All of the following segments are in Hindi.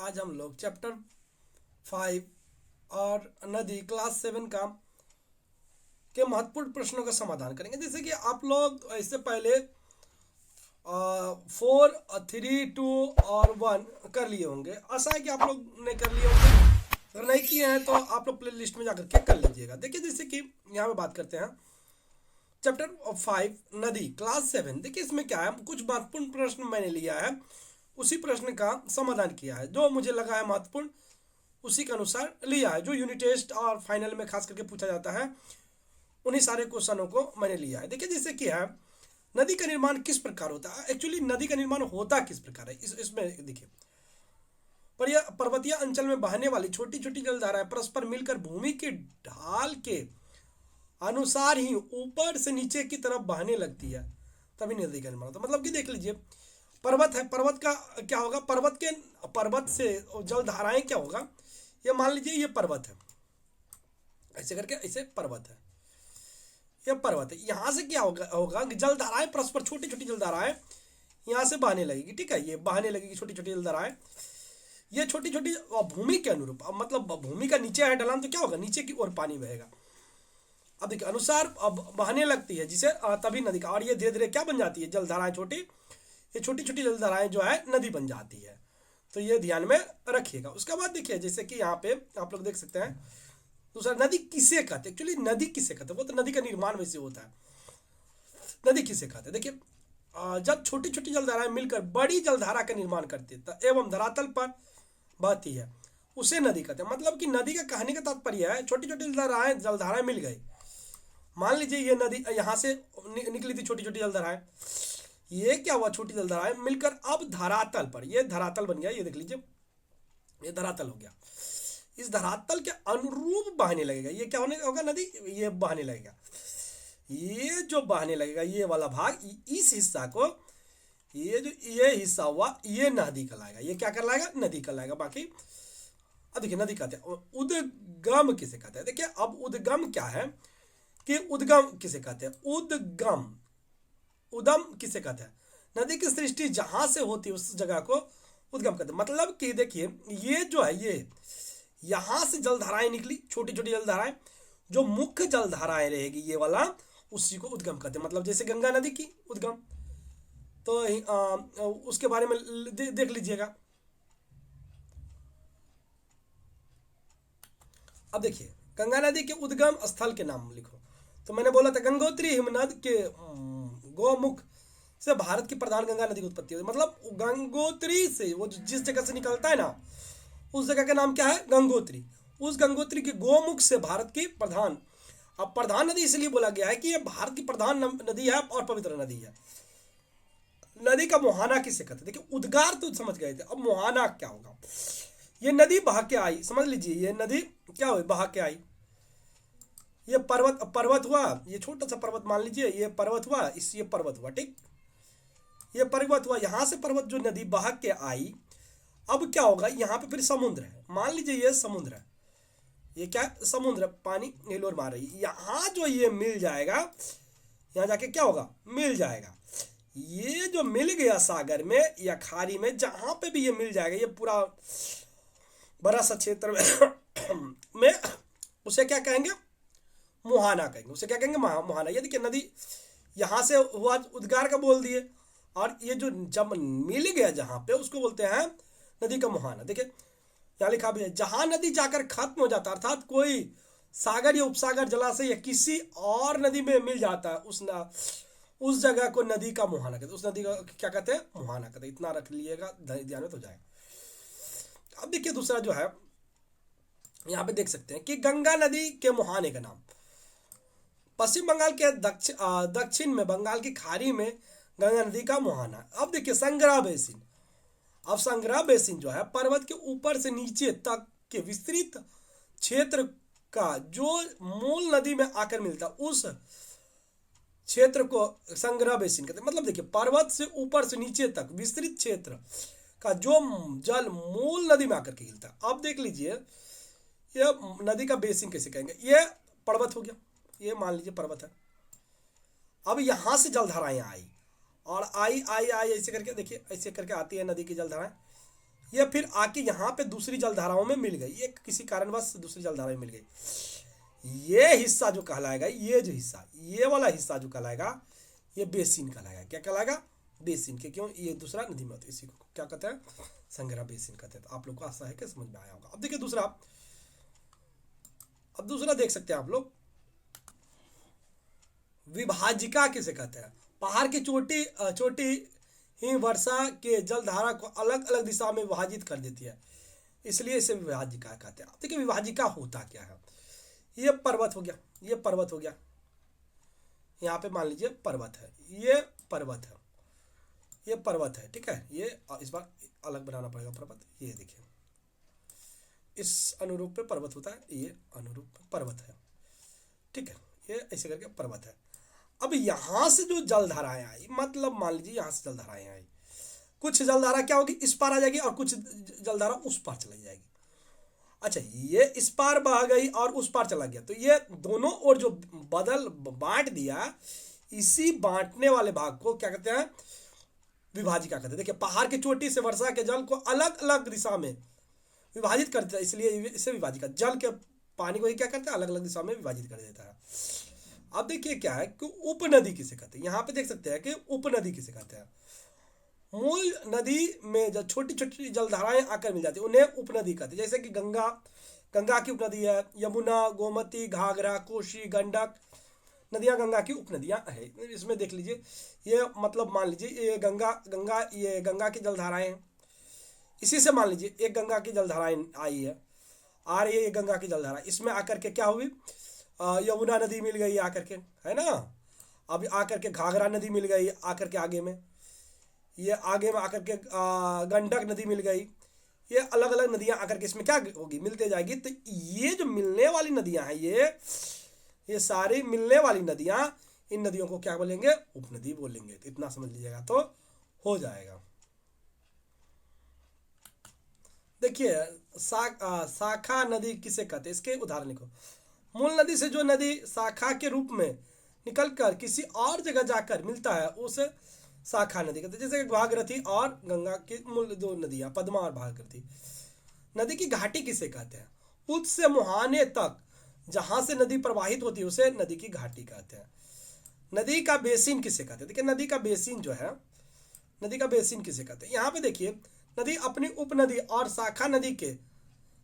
आज हम लोग चैप्टर 5 और नदी क्लास 7 का के महत्वपूर्ण प्रश्नों का समाधान करेंगे। जैसे कि आप लोग इससे पहले 4, 3, 2 और 1 कर लिए होंगे। आशा है कि आप लोग ने कर लिए होंगे। अगर नहीं किए हैं तो आप लोग प्ले लिस्ट में जाकर के कर लीजिएगा। देखिए जैसे कि यहाँ पे बात करते हैं चैप्टर 5 नदी क्लास 7। देखिए इसमें क्या है, कुछ महत्वपूर्ण प्रश्न मैंने लिया है, उसी प्रश्न का समाधान किया है। जो मुझे लगा है महत्वपूर्ण उसी के अनुसार लिया है। जो यूनिट टेस्ट और फाइनल में खास करके पूछा जाता है उन्हीं सारे क्वेश्चनों को मैंने लिया है। देखिए जैसे कि है नदी का निर्माण किस प्रकार होता है। एक्चुअली नदी का निर्माण होता किस प्रकार है इसमें देखिए, पर्वतीय अंचल में बहने वाली छोटी छोटी जलधाराएं परस्पर मिलकर भूमि के ढाल के अनुसार ही ऊपर से नीचे की तरफ बहने लगती है, तभी नदी का निर्माण होता है। मतलब कि देख लीजिए पर्वत है, पर्वत का क्या होगा, पर्वत से जलधाराएं क्या होगा, ये मान लीजिए ये पर्वत है, ऐसे करके ऐसे पर्वत है, ये पर्वत है। यहाँ से क्या होगा कि जलधाराएं परस्पर छोटी छोटी जलधाराएं यहाँ से बहने लगेगी। ठीक है, ये बहने लगेगी छोटी छोटी जलधाराएं, ये छोटी छोटी भूमि के अनुरूप। अब मतलब भूमि का नीचे है ढलान तो क्या होगा, नीचे की ओर पानी बहेगा। अब देखिए अनुसार अब बहने लगती है जिसे तभी नदी का, और ये धीरे धीरे क्या बन जाती है, जलधाराएं छोटी, ये छोटी छोटी जलधाराएं जो है नदी बन जाती है। तो ये ध्यान में रखिएगा। उसके बाद देखिए जैसे कि यहाँ पे आप लोग देख सकते हैं दूसरा, नदी किसे कहते हैं। एक्चुअली नदी किसे कहते हैं, वो तो नदी का निर्माण वैसे होता है। नदी किसे कहते हैं, देखिए जब छोटी छोटी जलधाराएं मिलकर बड़ी जलधारा का निर्माण करती है एवं धरातल पर बहती है उसे नदी कहते हैं। मतलब कि नदी का कहने का तात्पर्य है छोटी छोटी जलधाराएं मिल गई। मान लीजिए ये नदी यहाँ से निकली थी छोटी छोटी जलधाराएं, ये क्या हुआ, छोटी जलधाराएं मिलकर अब धरातल पर, ये धरातल बन गया, ये देख लीजिए ये धरातल हो गया। इस धरातल के अनुरूप बहने लगेगा। ये क्या होने होगा, नदी ये बहने लगेगा। ये जो बहने लगेगा ये वाला भाग, इस हिस्सा को, ये जो ये हिस्सा हुआ ये नदी कहलाएगा। ये क्या कहलाएगा, नदी कहलाएगा। बाकी अब देखिए नदी कहते हैं। उद्गम किसे कहते हैं, देखिए अब उद्गम क्या है कि उद्गम किसे कहते हैं, उद्गम किसे कहते हैं, नदी की सृष्टि जहां से होती है उस जगह को उद्गम कहते हैं। मतलब कि देखिए ये जो है, ये यहां से जलधाराएं निकली छोटी छोटी जलधाराएं, जो मुख्य जलधाराएं रहेगी ये वाला, उसी को उद्गम कहते हैं। मतलब जैसे गंगा नदी की उद्गम, तो उसके बारे में देख लीजिएगा। अब देखिए गंगा नदी के उद्गम स्थल के नाम लिखो। तो मैंने बोला था गंगोत्री हिमनद के गोमुख से भारत की प्रधान गंगा नदी की उत्पत्ति होती है। मतलब गंगोत्री से वो जिस जगह से निकलता है ना, उस जगह का नाम क्या है, गंगोत्री। उस गंगोत्री के गोमुख से भारत की प्रधान, अब प्रधान नदी इसलिए बोला गया है कि ये भारत की प्रधान नदी है और पवित्र नदी है। नदी का मुहाना किसे कहते हैं, देखिए उद्गार तो समझ गए थे, अब मुहाना क्या होगा। ये नदी बहा के आई, समझ लीजिए ये नदी क्या हुई, बहा के आई। ये पर्वत हुआ, ये छोटा सा पर्वत मान लीजिए, ये पर्वत हुआ, ये पर्वत हुआ, ठीक, ये पर्वत हुआ, यहां से पर्वत जो नदी बहा के आई। अब क्या होगा, यहाँ पे फिर समुद्र है, मान लीजिए ये समुद्र है, ये क्या समुद्र, पानी हिलोर मार रही है, यहाँ जो ये मिल जाएगा, यहाँ जाके क्या होगा, मिल जाएगा। ये जो मिल गया सागर में या खाड़ी में, जहां पे भी ये मिल जाएगा, ये पूरा बड़ा सा क्षेत्र में उसे क्या कहेंगे, मुहाना कहेंगे। उसे क्या कहेंगे, मुहाना। ये देखिए नदी यहां से हुआ, उद्गार का बोल दिए, और ये जो जब मिल गया जहां पे, उसको बोलते हैं नदी का मुहाना। देखिए यहाँ लिखा भी है, जहां नदी जाकर खत्म हो जाता है, अर्थात कोई सागर या उपसागर जलाशय या किसी और नदी में मिल जाता है, उस जगह को नदी का मुहाना कहते हैं। उस नदी का क्या कहते हैं, मुहाना कहते हैं। इतना रख लीजिएगा, ध्यान में तो जाएगा। अब देखिए दूसरा जो है, यहाँ पे देख सकते हैं कि गंगा नदी के मुहाने का नाम, पश्चिम बंगाल के दक्षिण में बंगाल की खाड़ी में गंगा नदी का मुहाना। अब देखिए संग्रह बेसिन, अब संग्रह बेसिन जो है पर्वत के ऊपर से नीचे तक के विस्तृत क्षेत्र का जो मूल नदी में आकर मिलता, उस क्षेत्र को संग्रह बेसिन कहते हैं। मतलब देखिए पर्वत से ऊपर से नीचे तक विस्तृत क्षेत्र का जो जल मूल नदी में आकर के गिरता है। अब देख लीजिए यह नदी का बेसिन कैसे कहेंगे, ये पर्वत हो गया, ये मान लीजिए पर्वत है। अब यहां से जलधाराएं आई और आई आई आई ऐसे करके, देखिए ऐसे करके आती है नदी की जलधाराएं, ये फिर आके यहाँ पे दूसरी जलधाराओं में मिल गई, ये किसी कारणवश दूसरी जलधारा में मिल गई। ये हिस्सा जो कहलाएगा, ये जो हिस्सा, ये वाला हिस्सा जो कहलाएगा, ये बेसिन कहलाएगा। क्या कहलाएगा? बेसिन के। क्यों? ये दूसरा नदी में होता है, इसी को क्या कहते हैं? संग्रह बेसिन कहते हैं। तो आप लोग को आशा है कि समझ में आया होगा। अब देखिए दूसरा, अब दूसरा देख सकते हैं आप लोग, विभाजिका किसे कहते हैं? पहाड़ की चोटी चोटी ही वर्षा के जलधारा को अलग अलग दिशा में विभाजित कर देती है, इसलिए इसे विभाजिका कहते हैं। अब देखिए विभाजिका होता क्या है? ये पर्वत हो गया, ये पर्वत हो गया, यहाँ पे मान लीजिए पर्वत है, ये पर्वत है, ये पर्वत है, ठीक है। ये इस बार अलग बनाना पड़ेगा पर्वत। ये देखिए इस अनुरूप पे पर्वत होता है, ये अनुरूप पर्वत है, ठीक है। ये ऐसे करके पर्वत है। अब यहां से जो जलधाराएं आई, मतलब मान लीजिए यहां से जलधाराएं आई, कुछ जलधारा क्या होगी? इस पार आ जाएगी और कुछ जलधारा उस पार चली जाएगी। अच्छा, ये इस पार बह गई और उस पार चला गया, तो ये दोनों ओर जो बांट दिया, इसी बांटने वाले भाग को क्या कहते हैं? विभाजिका कहते हैं। देखिए पहाड़ की चोटी से वर्षा के जल को अलग अलग दिशा में विभाजित करते हैं, इसलिए इसे विभाजिका। जल के पानी को ही क्या करते हैं? अलग अलग दिशा में विभाजित कर देता है। अब देखिए क्या है कि उपनदी किसे कहते हैं? यहाँ पे देख सकते हैं कि उपनदी किसे कहते हैं। मूल नदी में जब छोटी छोटी जलधाराएं आकर मिल जाती है, उन्हें उपनदी कहते हैं। जैसे कि गंगा, गंगा की उपनदी है, यमुना, गोमती, घाघरा, कोसी, गंडक, नदियां गंगा की उपनदियां है। इसमें देख लीजिए, ये मतलब मान लीजिए ये ये गंगा की जलधाराएं हैं। इसी से मान लीजिए एक गंगा की जलधाराएं आई है, आ रही है ये गंगा की जलधारा, इसमें आकर के क्या हुई? यमुना नदी मिल गई आकर के, है ना। अब आकर के घाघरा नदी मिल गई आकर के आगे में, ये आगे में आकर के गंडक नदी मिल गई। ये अलग अलग नदियां आकर के इसमें क्या होगी? मिलते जाएगी। तो ये जो मिलने वाली नदियां हैं, ये सारी मिलने वाली नदियां, इन नदियों को क्या बोलेंगे? उपनदी बोलेंगे। तो इतना समझ लीजिएगा तो हो जाएगा। देखिए शाखा नदी किसे कहते हैं? इसके उदाहरण लिखो। मूल नदी से जो नदी शाखा के रूप में निकलकर किसी और जगह जाकर मिलता है, उसे शाखा नदी कहते हैं। जैसे भागीरथी और गंगा की मूल दो नदियां, पद्मा और भागीरथी। नदी की घाटी किसे कहते हैं? उच्च से मुहाने तक जहां से नदी प्रवाहित होती है, उसे नदी की घाटी कहते हैं। नदी का बेसिन किसे कहते हैं? देखिए नदी का बेसिन जो है, नदी का बेसिन किसे कहते हैं? यहाँ पे देखिए, नदी अपनी उपनदी और शाखा नदी के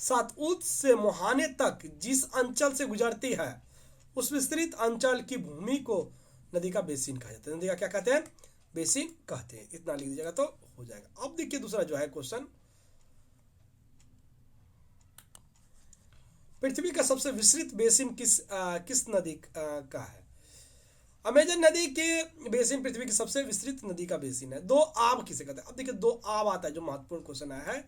साथ उच्च से मुहाने तक जिस अंचल से गुजरती है, उस विस्तृत अंचल की भूमि को नदी का बेसिन कहा जाता है। नदी का क्या कहते हैं? बेसिन कहते हैं। इतना लिख दीजिएगा तो हो जाएगा। अब देखिए दूसरा जो है क्वेश्चन, पृथ्वी का सबसे विस्तृत बेसिन किस नदी का है? अमेजन नदी के बेसिन पृथ्वी की सबसे विस्तृत नदी का बेसिन है। दो आब किसे कहते हैं? अब देखिए दो आब आता है, जो महत्वपूर्ण क्वेश्चन आया है।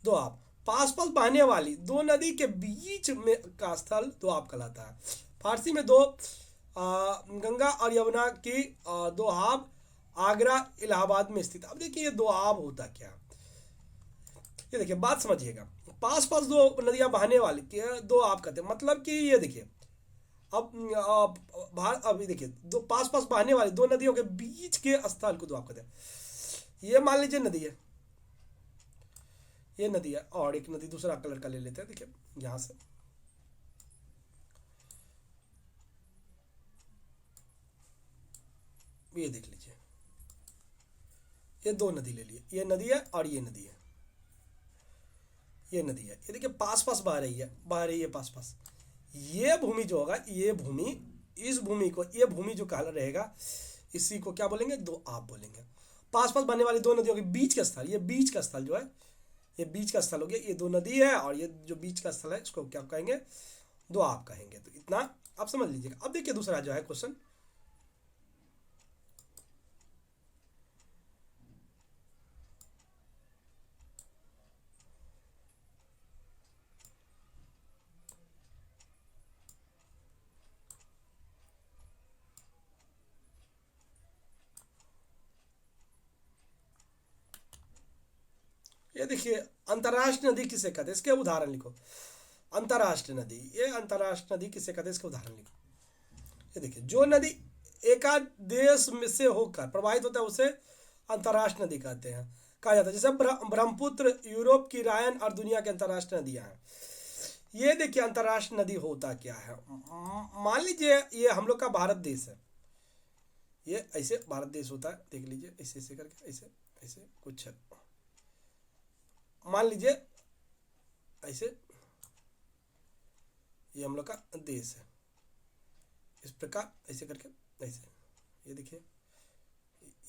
दो आब, पास पास बहने वाली दो नदी के बीच में का स्थल दो आब कहलाता है। फारसी में दो गंगा और यमुना की दो आब आगरा इलाहाबाद में स्थित। अब देखिए ये दो आब होता क्या? ये देखिए बात समझिएगा, पास पास दो नदियां बहने वाली के दो आब कहते हैं। मतलब कि ये देखिए अब देखिए दो पास पास बहने वाली दो नदियों के बीच के स्थल को दो आब कहते हैं। ये मान लीजिए नदी है, ये नदी है, और एक नदी दूसरा कलर का ले लेते हैं। देखिए यहां से ये देख लीजिए, ये दो नदी ले लिए, ये नदी है और ये नदी है, ये नदी है। ये देखिए पास पास बह रही है, बह रही है पास पास। ये भूमि जो होगा, ये भूमि, इस भूमि को, ये भूमि जो कहला रहेगा, इसी को क्या बोलेंगे? दो आप बोलेंगे। पास पास बहने वाली दो नदियों के बीच का स्थल, ये बीच का स्थल जो है, ये बीच का स्थल हो गया। ये दो नदी है और ये जो बीच का स्थल है, इसको क्या कहेंगे? दो आप कहेंगे। तो इतना आप समझ लीजिएगा। अब देखिए दूसरा जो है क्वेश्चन, ये देखिए अंतर्राष्ट्रीय नदी किसे कहते हैं? इसके उदाहरण लिखो। अंतर्राष्ट्रीय नदी, ये अंतर्राष्ट्रीय नदी किसे कहते हैं? इसके उदाहरण लिखो। ये देखिए जो नदी एकाध देश में से होकर प्रवाहित होता है, उसे अंतर्राष्ट्रीय नदी कहते हैं। कहा जाता है। जैसे ब्रह्मपुत्र यूरोप की रायन और दुनिया की अंतर्राष्ट्रीय नदियां हैं। ये देखिए अंतर्राष्ट्रीय नदी होता क्या है। मान लीजिए ये हम लोग का भारत देश है, ये ऐसे भारत देश होता है, देख लीजिए ऐसे ऐसे करके, ऐसे ऐसे कुछ है, मान लीजिए ऐसे ये हम लोग का देश है, इस प्रकार ऐसे करके ऐसे, ये देखिए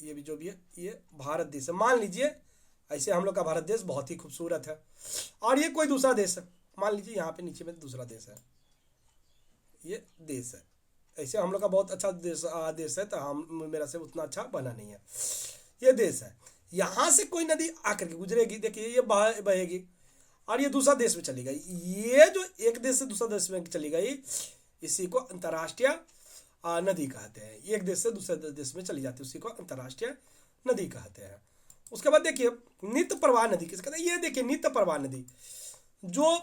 ये भी जो भी है ये भारत देश है। मान लीजिए ऐसे हम लोग का भारत देश बहुत ही खूबसूरत है, और ये कोई दूसरा देश है, मान लीजिए यहाँ पे नीचे में दूसरा देश है, ये देश है। ऐसे हम लोग का बहुत अच्छा देश है, तो हम मेरा से उतना अच्छा बना नहीं है, ये देश है। यहाँ से कोई नदी आकर के गुजरेगी, देखिए ये बहेगी और ये दूसरा देश में चली गई। ये जो एक देश से दूसरा देश में चली गई, इसी को अंतर्राष्ट्रीय नदी कहते हैं। एक देश से दूसरे देश में चली जाती है, उसी को अंतर्राष्ट्रीय नदी कहते हैं। उसके बाद देखिए नित्य प्रवाह नदी किसे कहते हैं। ये देखिए नित्य प्रवाह नदी, जो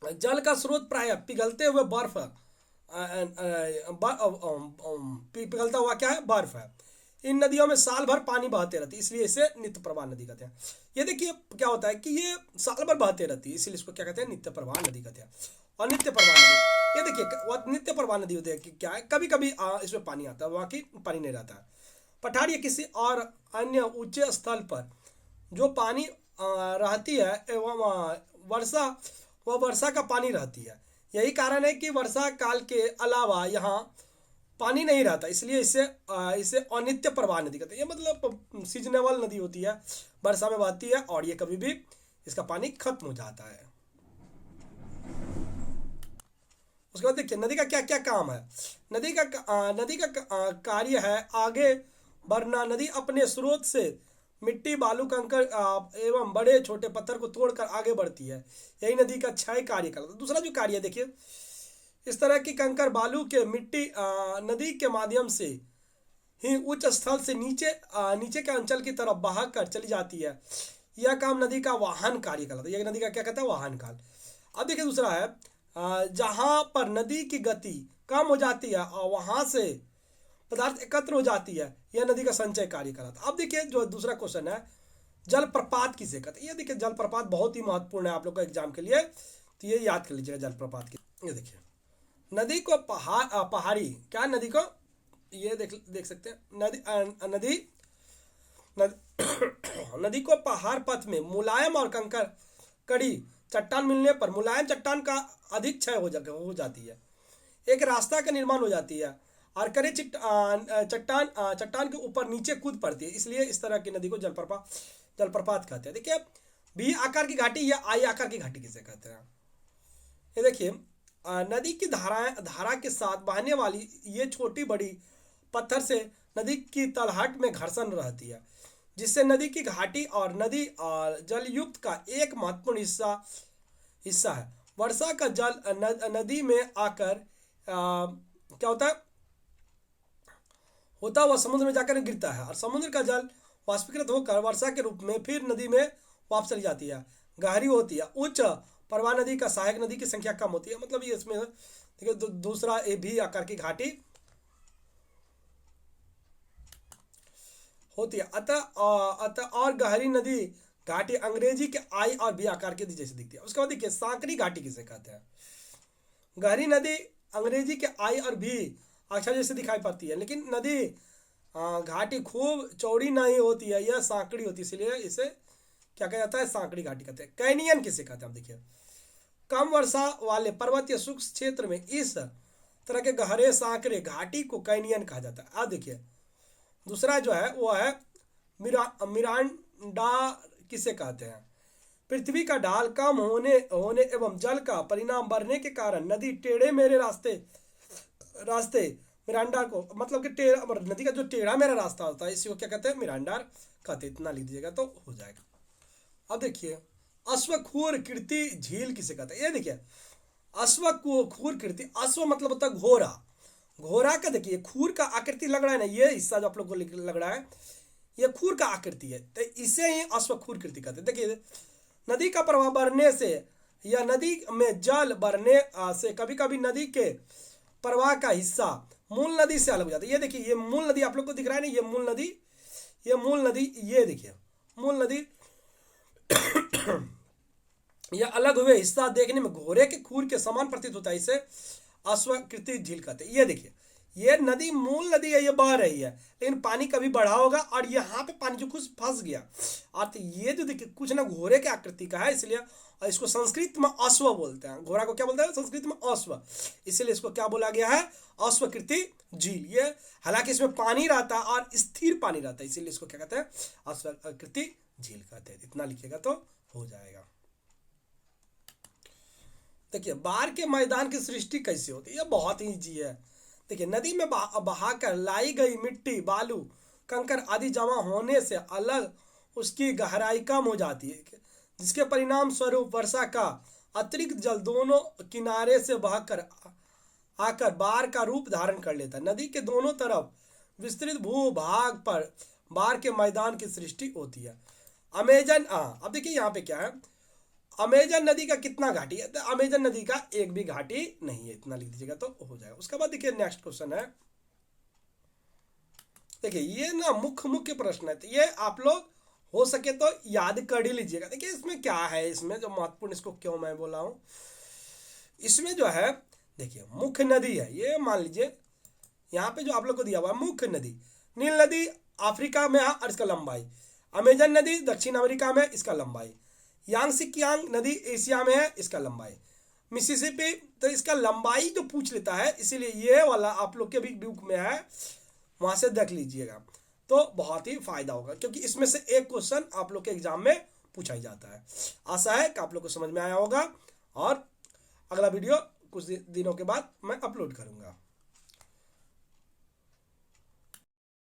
जल का स्रोत प्राय पिघलते हुए बर्फ, पिघलता हुआ क्या है, बर्फ है। इन नदियों में साल भर पानी बहते रहती है, इसलिए इसे नित्य प्रवाह नदी कहते हैं। ये देखिए क्या होता है कि ये साल भर बहते रहती है, इसलिए इसको क्या कहते हैं, नित्य प्रवाह नदी कहते हैं। और नित्य प्रवाह नदी, ये देखिए नित्य प्रवाह नदी होती है कि क्या है, कभी कभी इसमें पानी आता है, बाकी पानी नहीं रहता है। पठार या किसी और अन्य ऊंचे स्थल पर जो पानी रहती है एवं वर्षा, वह वर्षा का पानी रहती है। यही कारण है कि वर्षा काल के अलावा यहाँ पानी नहीं रहता, इसलिए इसे अनित्य प्रवाह नदी कहते हैं। ये मतलब सीजनेबल नदी होती है, वर्षा में बहती है और ये कभी भी इसका पानी खत्म हो जाता है। उसके बाद देखिए नदी का क्या क्या काम है। नदी का कार्य है आगे बढ़ना। नदी अपने स्रोत से मिट्टी, बालू, कंकड़ एवं बड़े छोटे पत्थर को तोड़कर आगे बढ़ती है, यही नदी का क्षय कार्य करता है। दूसरा जो कार्य है देखिए, इस तरह की कंकड़, बालू के मिट्टी नदी के माध्यम से ही उच्च स्थल से नीचे के अंचल की तरफ बहा कर चली जाती है। यह काम नदी का वाहन कार्य कहलाता है। यह नदी का क्या कहता है, वाहन काल। अब देखिए दूसरा है जहां पर नदी की गति कम हो जाती है और वहां से पदार्थ एकत्र हो जाती है, यह नदी का संचय कार्य कहलाता है। अब देखिए जो दूसरा क्वेश्चन है, जलप्रपात किसे कहते हैं। ये देखिए जलप्रपात बहुत ही महत्वपूर्ण है आप लोग का एग्जाम के लिए, तो ये याद कर लीजिएगा जलप्रपात की। ये देखिए नदी को पहाड़ी क्या, नदी को ये देख सकते हैं, नदी को पहाड़ पथ में मुलायम और कंकड़ कड़ी चट्टान मिलने पर मुलायम चट्टान का अधिक क्षय हो जाती है, एक रास्ता का निर्माण हो जाती है और कड़ी चट्टान के ऊपर नीचे कूद पड़ती है, इसलिए इस तरह की नदी को जलप्रपात कहते हैं। देखिए बी आकार की घाटी या आई आकार की घाटी किसे कहते हैं। ये देखिए नदी की धारा के साथ बहने वाली ये छोटी बड़ी पत्थर से नदी की तलहट में घर्षण रहती है, जिससे नदी की घाटी और नदी और जलयुक्त का एक महत्वपूर्ण हिस्सा है। वर्षा का जल नदी में आकर क्या होता वह समुद्र में जाकर गिरता है और समुद्र का जल वाष्पीकृत होकर वर्षा के रूप में फिर नदी में वापस चली जाती है। गहरी होती है। उच्च प्रवाह नदी का सहायक नदी की संख्या कम होती है, मतलब ये इसमें देखिए दूसरा ए भी आकार की घाटी होती है। अतः और गहरी नदी घाटी अंग्रेजी के आई और बी आकार के जैसे दिखती है। उसके बाद देखिए सांकरी घाटी किसे कहते हैं। गहरी नदी अंग्रेजी के आई और बी अक्षर जैसे दिखाई पड़ती है, लेकिन नदी घाटी खूब चौड़ी नहीं होती है, यह सांकड़ी होती है, इसलिए इसे क्या कहा जाता है, सांकड़ी घाटी कहते हैं। कैनियन किसे कहते हैं, आप देखिए कम वर्षा वाले पर्वतीय शुष्क क्षेत्र में इस तरह के गहरे सांकरे घाटी को कैनियन कहा जाता है। अब देखिए दूसरा जो है वो है मिरांडा किसे कहते हैं। पृथ्वी का ढाल कम होने एवं जल का परिणाम बढ़ने के कारण नदी टेढ़े मेढ़े रास्ते मिरांडार को, मतलब कि टेढ़ा नदी का जो टेढ़ा मेरा रास्ता होता है इसी को क्या कहते हैं, मिरांडार कहते हैं। इतना लिख दीजिएगा तो हो जाएगा। अब देखिए अश्वखूर कीर्ति झील किसे कहते हैं। ये देखिए अश्वखूर कीर्ति, अश्व मतलब होता है घोड़ा, घोड़ा का देखिए खूर का आकृति लग रहा है ना, ये हिस्सा जो आप लोग को लग रहा है ये खूर का आकृति है, तो इसे ही अश्वखूर कीर्ति कहते हैं। देखिए नदी का प्रवाह बढ़ने से या नदी में जल बढ़ने से कभी कभी नदी के प्रवाह का हिस्सा मूल नदी से अलग हो जाता है। ये देखिए ये मूल नदी आप लोग को दिख रहा है ना, ये मूल नदी ये देखिए मूल नदी यह अलग हुए हिस्सा देखने में घोड़े के खूर के समान प्रतीत होता है, इसे अश्वकृति झील कहते हैं। ये देखिए, ये नदी मूल नदी है, ये बह रही है, लेकिन पानी कभी बढ़ा होगा और यहाँ पे पानी जो कुछ फंस गया, और तो ये जो देखिए कुछ ना घोड़े के आकृति का है, इसलिए इसको संस्कृत में अश्व बोलते हैं। घोड़ा को क्या बोलते हैं संस्कृत में? अश्व। इसलिए इसको क्या बोला गया है? अश्वकृति झील। ये हालांकि इसमें पानी रहता है और स्थिर पानी रहता है, इसीलिए इसको क्या कहते हैं? अश्वकृति झील कहते हैं। इतना लिखिएगा तो हो जाएगा। देखिए, बाढ़ के मैदान की सृष्टि कैसे होती है? ये बहुत ही ईजी है। देखिए, नदी में बहाकर लाई गई मिट्टी, बालू, कंकर आदि जमा होने से अलग उसकी गहराई कम हो जाती है, जिसके परिणाम स्वरूप वर्षा का अतिरिक्त जल दोनों किनारे से बहकर आकर बाढ़ का रूप धारण कर लेता है। नदी के दोनों तरफ विस्तृत भूभाग पर बाढ़ के मैदान की सृष्टि होती है। अमेजन, अब देखिए यहाँ पे क्या है, अमेजन नदी का कितना घाटी है? तो अमेजन नदी का एक भी घाटी नहीं है, इतना लिख दीजिएगा तो हो जाएगा। उसके बाद देखिए नेक्स्ट क्वेश्चन है, देखिए ये ना मुख्य प्रश्न है, तो ये आप लोग हो सके तो याद कर ही लीजिएगा। देखिए इसमें क्या है, इसमें जो महत्वपूर्ण, इसको क्यों मैं बोला हूं, इसमें जो है देखिए मुख्य नदी है, ये मान लीजिए यहाँ पे जो आप लोग को दिया हुआ है मुख्य नदी, नील नदी अफ्रीका में है और इसका लंबाई, अमेजन नदी दक्षिण अमेरिका में, इसका लंबाई, यांगसी कियांग नदी एशिया में है, इसका लंबाई, मिसिसिपी, तो इसका लंबाई जो पूछ लेता है, इसीलिए ये वाला आप लोग के भी बुक में है, वहां से देख लीजिएगा तो बहुत ही फायदा होगा, क्योंकि इसमें से एक क्वेश्चन आप लोग के एग्जाम में पूछा ही जाता है। आशा है कि आप लोग को समझ में आया होगा, और अगला वीडियो कुछ दिनों के बाद मैं अपलोड करूंगा।